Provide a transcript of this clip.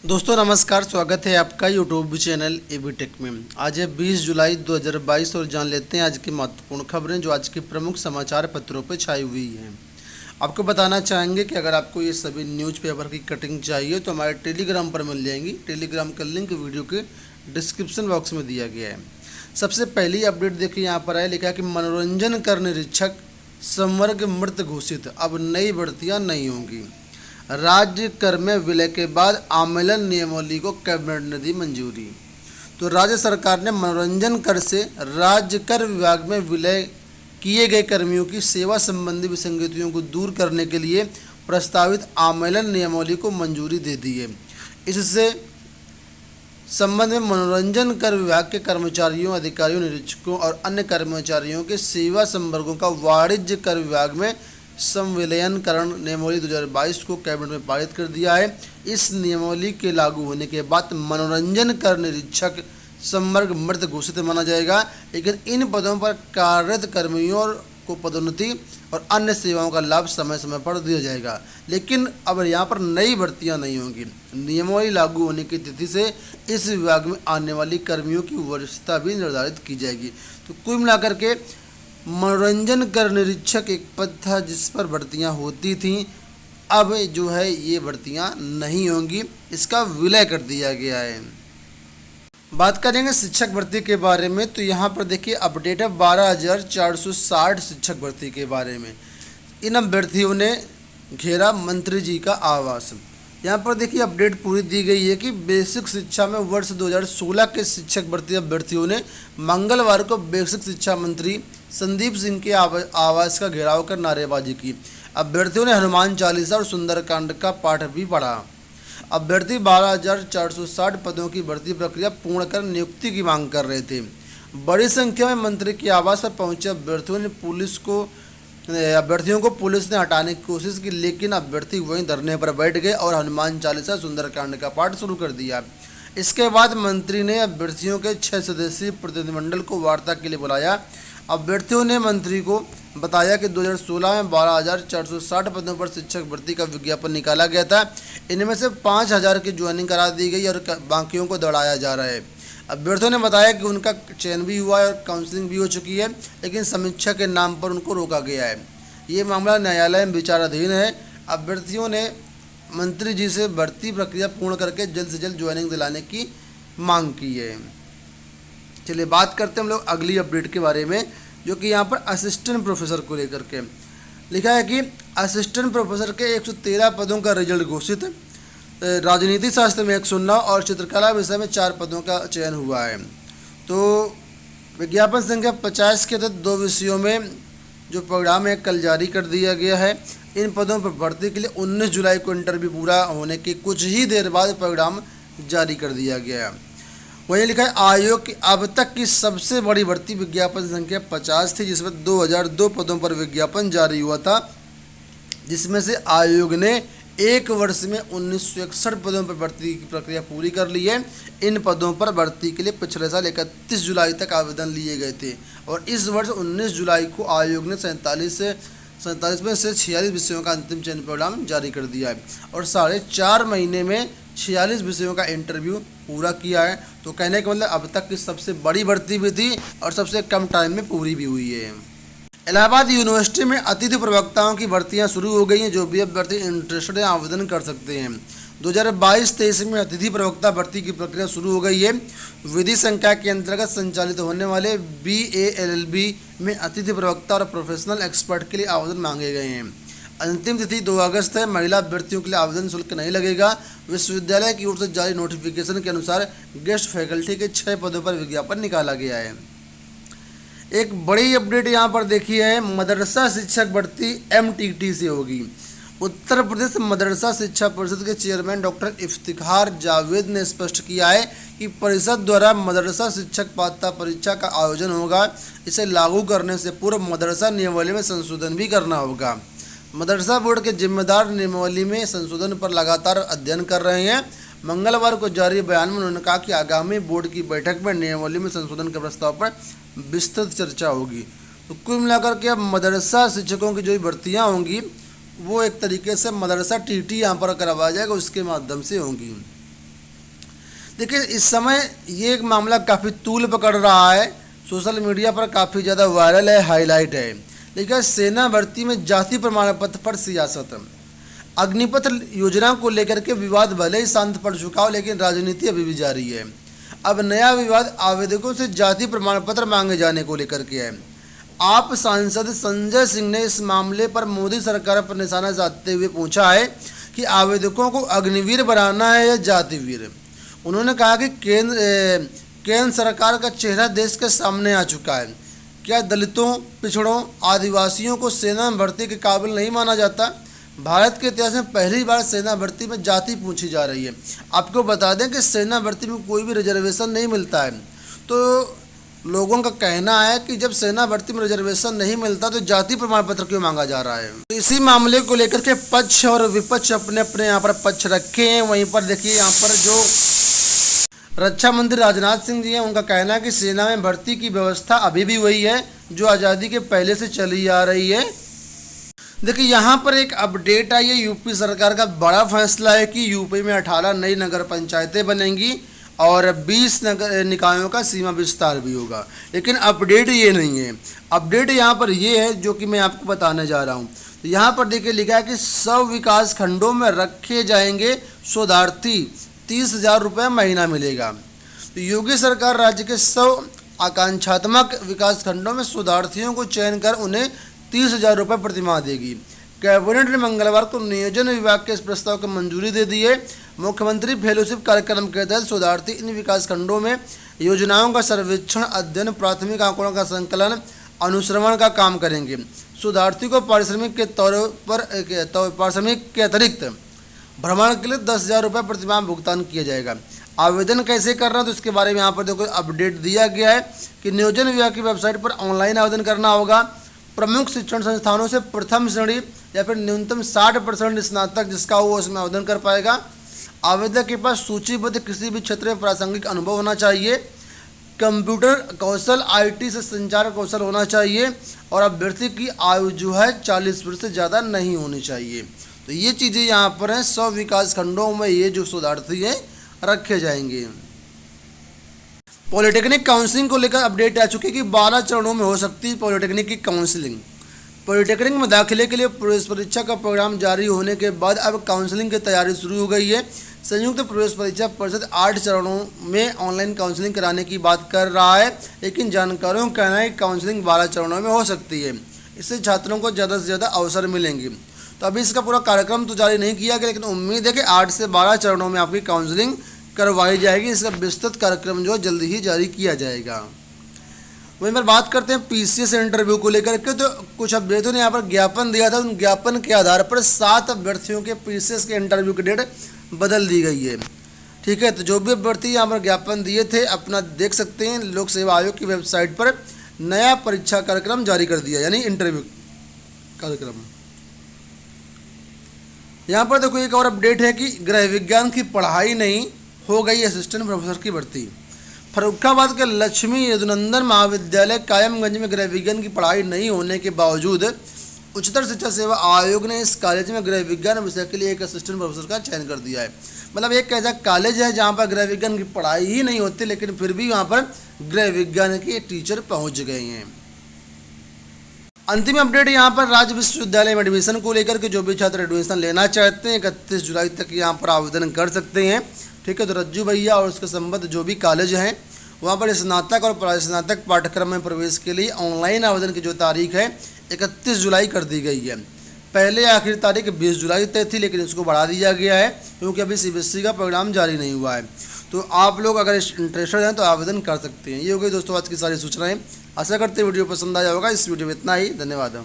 दोस्तों नमस्कार, स्वागत है आपका यूट्यूब चैनल एबी टेक में। आज है 20 जुलाई 2022 और जान लेते हैं आज की महत्वपूर्ण खबरें जो आज के प्रमुख समाचार पत्रों पर छाई हुई हैं। आपको बताना चाहेंगे कि अगर आपको ये सभी न्यूज़पेपर की कटिंग चाहिए तो हमारे टेलीग्राम पर मिल जाएंगी। टेलीग्राम का लिंक वीडियो के डिस्क्रिप्शन बॉक्स में दिया गया है। सबसे पहली अपडेट देखिए, यहाँ पर है लिखा है कि मनोरंजन कर निरीक्षक संवर्ग मृत घोषित, अब नई भर्तियाँ नहीं होंगी। राज्य कर में विलय के बाद आमेलन नियमावली को कैबिनेट ने दी मंजूरी। तो राज्य सरकार ने मनोरंजन कर से राज्य कर विभाग में विलय किए गए कर्मियों की सेवा संबंधी विसंगतियों को दूर करने के लिए प्रस्तावित आमेलन नियमावली को मंजूरी दे दी है। इससे संबंध में मनोरंजन कर विभाग के कर्मचारियों, अधिकारियों, निरीक्षकों और अन्य कर्मचारियों के सेवा संवर्गों का वाणिज्य कर विभाग में संविलयनकरण नियमावली 2022 को कैबिनेट में पारित कर दिया है। इस नियमावली के लागू होने के बाद मनोरंजन कर निरीक्षक संवर्ग मृत घोषित माना जाएगा, लेकिन इन पदों पर कार्यरत कर्मियों को पदोन्नति और अन्य सेवाओं का लाभ समय समय पर दिया जाएगा। लेकिन अब यहाँ पर नई भर्तियाँ नहीं होंगी। नियमावली लागू होने की तिथि से इस विभाग में आने वाली कर्मियों की वरिष्ठता भी निर्धारित की जाएगी। तो कुल मिलाकर के मनोरंजन कर निरीक्षक एक पद था जिस पर भर्तियां होती थीं, अब जो है ये भर्तियां नहीं होंगी, इसका विलय कर दिया गया है। बात करेंगे शिक्षक भर्ती के बारे में, तो यहाँ पर देखिए अपडेट है 12,460 शिक्षक भर्ती के बारे में। इन अभ्यर्थियों ने घेरा मंत्री जी का आवास। यहाँ पर देखिए अपडेट पूरी दी गई है कि बेसिक शिक्षा में वर्ष 2016 के शिक्षक भर्ती अभ्यर्थियों ने मंगलवार को बेसिक शिक्षा मंत्री संदीप सिंह के आवास का घेराव कर नारेबाजी की। अभ्यर्थियों ने हनुमान चालीसा और सुंदरकांड का पाठ भी पढ़ा। अभ्यर्थी 12,460 पदों की भर्ती प्रक्रिया पूर्ण कर नियुक्ति की मांग कर रहे थे। बड़ी संख्या में मंत्री के आवास पर पहुंचे अभ्यर्थियों को पुलिस ने हटाने की कोशिश की, लेकिन अभ्यर्थी वहीं धरने पर बैठ गए और हनुमान चालीसा सुंदरकांड का पाठ शुरू कर दिया। इसके बाद मंत्री ने अभ्यर्थियों के 6 सदस्यीय प्रतिनिधिमंडल को वार्ता के लिए बुलाया। अभ्यर्थियों ने मंत्री को बताया कि 2016 में 12,460 पदों पर शिक्षक भर्ती का विज्ञापन निकाला गया था। इनमें से 5,000 की ज्वाइनिंग करा दी गई और बाकियों को दौड़ाया जा रहा है। अभ्यर्थियों ने बताया कि उनका चयन भी हुआ है और काउंसलिंग भी हो चुकी है, लेकिन समीक्षा के नाम पर उनको रोका गया है। ये मामला न्यायालय में विचाराधीन है। अभ्यर्थियों ने मंत्री जी से भर्ती प्रक्रिया पूर्ण करके जल्द से जल्द ज्वाइनिंग दिलाने की मांग की है। चलिए बात करते हैं हम लोग अगली अपडेट के बारे में, जो कि यहाँ पर असिस्टेंट प्रोफेसर को लेकर के लिखा है कि असिस्टेंट प्रोफेसर के 113 पदों का रिजल्ट घोषित। राजनीति शास्त्र में 109 और चित्रकला विषय में 4 पदों का चयन हुआ है। तो विज्ञापन संख्या 50 के तहत 2 विषयों में जो परिणाम है कल जारी कर दिया गया है। इन पदों पर भर्ती के लिए 19 जुलाई को इंटरव्यू पूरा होने के कुछ ही देर बाद परिणाम जारी कर दिया गया है। वहीं लिखा है आयोग की अब तक की सबसे बड़ी भर्ती विज्ञापन संख्या 50 थी, जिसमें 2002 पदों पर विज्ञापन जारी हुआ था, जिसमें से आयोग ने 1 वर्ष में 1961 पदों पर भर्ती की प्रक्रिया पूरी कर ली है। इन पदों पर भर्ती के लिए पिछले साल 31 जुलाई तक आवेदन लिए गए थे और इस वर्ष 19 जुलाई को आयोग ने 47 में से 46 विषयों का अंतिम चयन परिणाम जारी कर दिया है और 4.5 महीने में 46 विषयों का इंटरव्यू पूरा किया है। तो कहने का मतलब अब तक की सबसे बड़ी भर्ती भी थी और सबसे कम टाइम में पूरी भी हुई है। इलाहाबाद यूनिवर्सिटी में अतिथि प्रवक्ताओं की भर्तियां शुरू हो गई हैं। जो भी अभ्यर्थी इंटरेस्टेड हैं आवेदन कर सकते हैं। 2022-23 में अतिथि प्रवक्ता भर्ती की प्रक्रिया शुरू हो गई है। विधि संकाय के अंतर्गत संचालित होने वाले BA LLB में अतिथि प्रवक्ता और प्रोफेशनल एक्सपर्ट के लिए आवेदन मांगे गए हैं। अंतिम तिथि 2 अगस्त है। महिला अभ्यर्थियों के लिए आवेदन शुल्क नहीं लगेगा। विश्वविद्यालय की ओर से जारी नोटिफिकेशन के अनुसार गेस्ट फैकल्टी के 6 पदों पर विज्ञापन निकाला गया है। एक बड़ी अपडेट यहाँ पर देखी है, मदरसा शिक्षक भर्ती MTT से होगी। उत्तर प्रदेश मदरसा शिक्षा परिषद के चेयरमैन डॉक्टर इफ्तिखार जावेद ने स्पष्ट किया है कि परिषद द्वारा मदरसा शिक्षक पात्रता परीक्षा का आयोजन होगा। इसे लागू करने से पूर्व मदरसा नियमावली में संशोधन भी करना होगा। मदरसा बोर्ड के जिम्मेदार नियमावली में संशोधन पर लगातार अध्ययन कर रहे हैं। मंगलवार को जारी बयान में उन्होंने कहा कि आगामी बोर्ड की बैठक में नियमावली में संशोधन के प्रस्ताव पर विस्तृत चर्चा होगी। तो कुल मिलाकर के अब मदरसा शिक्षकों की जो भर्तियाँ होंगी वो एक तरीके से मदरसा TT यहाँ पर करवाया जाएगा, उसके माध्यम से होंगी। देखिए इस समय ये एक मामला काफ़ी तूल पकड़ रहा है, सोशल मीडिया पर काफ़ी ज़्यादा वायरल है, हाईलाइट है। लेकिन सेना भर्ती में जाति प्रमाण पत्र पर सियासत, अग्निपथ योजना को लेकर के विवाद भले ही शांत पड़ चुका हो, लेकिन राजनीति अभी भी जारी है। अब नया विवाद आवेदकों से जाति प्रमाण पत्र मांगे जाने को लेकर के है। आप सांसद संजय सिंह ने इस मामले पर मोदी सरकार पर निशाना साधते हुए पूछा है कि आवेदकों को अग्निवीर बनाना है या जातिवीर। उन्होंने कहा कि केंद्र सरकार का चेहरा देश के सामने आ चुका है। क्या दलितों, पिछड़ों, आदिवासियों को सेना में भर्ती के काबिल नहीं माना जाता? भारत के इतिहास में पहली बार सेना भर्ती में जाति पूछी जा रही है। आपको बता दें कि सेना भर्ती में कोई भी रिजर्वेशन नहीं मिलता है। तो लोगों का कहना है कि जब सेना भर्ती में रिजर्वेशन नहीं मिलता तो जाति प्रमाण पत्र क्यों मांगा जा रहा है। तो इसी मामले को लेकर के पक्ष और विपक्ष अपने अपने यहाँ पर पक्ष रखे हैं। वहीं पर देखिए यहाँ पर जो रक्षा मंत्री राजनाथ सिंह जी हैं, उनका कहना है कि सेना में भर्ती की व्यवस्था अभी भी वही है जो आज़ादी के पहले से चली आ रही है। देखिए यहाँ पर एक अपडेट आई है, यूपी सरकार का बड़ा फैसला है कि यूपी में 18 नई नगर पंचायतें बनेंगी और 20 नगर निकायों का सीमा विस्तार भी होगा। लेकिन अपडेट ये नहीं है, अपडेट यहाँ पर ये है जो कि मैं आपको बताने जा रहा हूँ। तो यहाँ पर देखिए लिखा है कि 100 विकास खंडों में रखे जाएंगे शोधार्थी, 30,000 रुपये महीना मिलेगा। तो योगी सरकार राज्य के 100 आकांक्षात्मक विकास खंडों में शोधार्थियों को चयन कर उन्हें 30,000 रुपये प्रतिमाह देगी। कैबिनेट ने मंगलवार को नियोजन विभाग के इस प्रस्ताव को मंजूरी दे दी है। मुख्यमंत्री फेलोशिप कार्यक्रम के तहत शोधार्थी इन विकास खंडों में योजनाओं का सर्वेक्षण, अध्ययन, प्राथमिक आंकड़ों का संकलन, अनुश्रवण का काम करेंगे। शोधार्थी को पारिश्रमिक के अतिरिक्त भ्रमण के लिए 10,000 रुपये प्रतिमाह भुगतान किया जाएगा। आवेदन कैसे करना, तो इसके बारे में यहाँ पर देखो अपडेट दिया गया है कि नियोजन विभाग की वेबसाइट पर ऑनलाइन आवेदन करना होगा। प्रमुख शिक्षण संस्थानों से प्रथम श्रेणी या फिर न्यूनतम 60% स्नातक जिसका हो उसमें आवेदन कर पाएगा। आवेदक के पास सूचीबद्ध किसी भी क्षेत्र में प्रासंगिक अनुभव होना चाहिए। कंप्यूटर कौशल, IT से संचार कौशल होना चाहिए और अभ्यर्थी की आयु जो है 40 वर्ष से ज़्यादा नहीं होनी चाहिए। तो ये चीज़ें यहाँ पर हैं। 100 विकास खंडों में ये जो शोधार्थी हैं रखे जाएंगे। पॉलिटेक्निक काउंसलिंग को लेकर अपडेट आ चुकी है कि 12 चरणों में हो सकती है पॉलिटेक्निक की काउंसलिंग। पॉलिटेक्निक में दाखिले के लिए प्रवेश परीक्षा का प्रोग्राम जारी होने के बाद अब काउंसलिंग की तैयारी शुरू हो गई है। संयुक्त प्रवेश परीक्षा परिषद 8 चरणों में ऑनलाइन काउंसलिंग कराने की बात कर रहा है, लेकिन जानकारों का कहना है कि काउंसलिंग 12 चरणों में हो सकती है। इससे छात्रों को ज़्यादा से ज़्यादा अवसर मिलेंगे। तो अभी इसका पूरा कार्यक्रम तो जारी नहीं किया गया, लेकिन उम्मीद है कि 8 से 12 चरणों में आपकी काउंसलिंग करवाई जाएगी। इसका विस्तृत कार्यक्रम जो जल्दी ही जारी किया जाएगा। वहीं पर बात करते हैं PCS इंटरव्यू को लेकर के, तो कुछ अभ्यर्थियों ने यहाँ पर ज्ञापन दिया था। उन ज्ञापन के आधार पर 7 अभ्यर्थियों के PCS के इंटरव्यू की डेट बदल दी गई है। ठीक है, तो जो भी अभ्यर्थी यहाँ पर ज्ञापन दिए थे अपना देख सकते हैं। लोक सेवा आयोग की वेबसाइट पर नया परीक्षा कार्यक्रम जारी कर दिया, यानी इंटरव्यू कार्यक्रम। यहाँ पर देखो एक और अपडेट है कि गृह विज्ञान की पढ़ाई नहीं, हो गई असिस्टेंट प्रोफेसर की भर्ती। फर्रुखाबाद के लक्ष्मी यदुनंदन महाविद्यालय कायमगंज में गृह विज्ञान की पढ़ाई नहीं होने के बावजूद उच्चतर शिक्षा सेवा आयोग ने इस कॉलेज में गृह विज्ञान विषय के लिए एक असिस्टेंट प्रोफेसर का चयन कर दिया है। मतलब एक ऐसा कॉलेज है जहाँ पर गृह विज्ञान की पढ़ाई ही नहीं होती, लेकिन फिर भी वहाँ पर गृह विज्ञान के टीचर पहुँच गए हैं। अंतिम अपडेट यहाँ पर राज्य विश्वविद्यालय में एडमिशन को लेकर के जो भी छात्र एडमिशन लेना चाहते हैं 31 जुलाई तक यहाँ पर आवेदन कर सकते हैं। ठीक है, तो रज्जू भैया और उसके संबद्ध जो भी कॉलेज हैं वहाँ पर स्नातक और स्नातक पाठ्यक्रम में प्रवेश के लिए ऑनलाइन आवेदन की जो तारीख है 31 जुलाई कर दी गई है। पहले आखिरी तारीख 20 जुलाई तय थी, लेकिन इसको बढ़ा दिया गया है क्योंकि अभी CBSE का प्रोग्राम जारी नहीं हुआ है। तो आप लोग अगर इंटरेस्टेड हैं तो आवेदन कर सकते हैं। ये हो गई दोस्तों आज की सारी सूचनाएं। आशा करते हैं वीडियो पसंद आया होगा। इस वीडियो में इतना ही, धन्यवाद।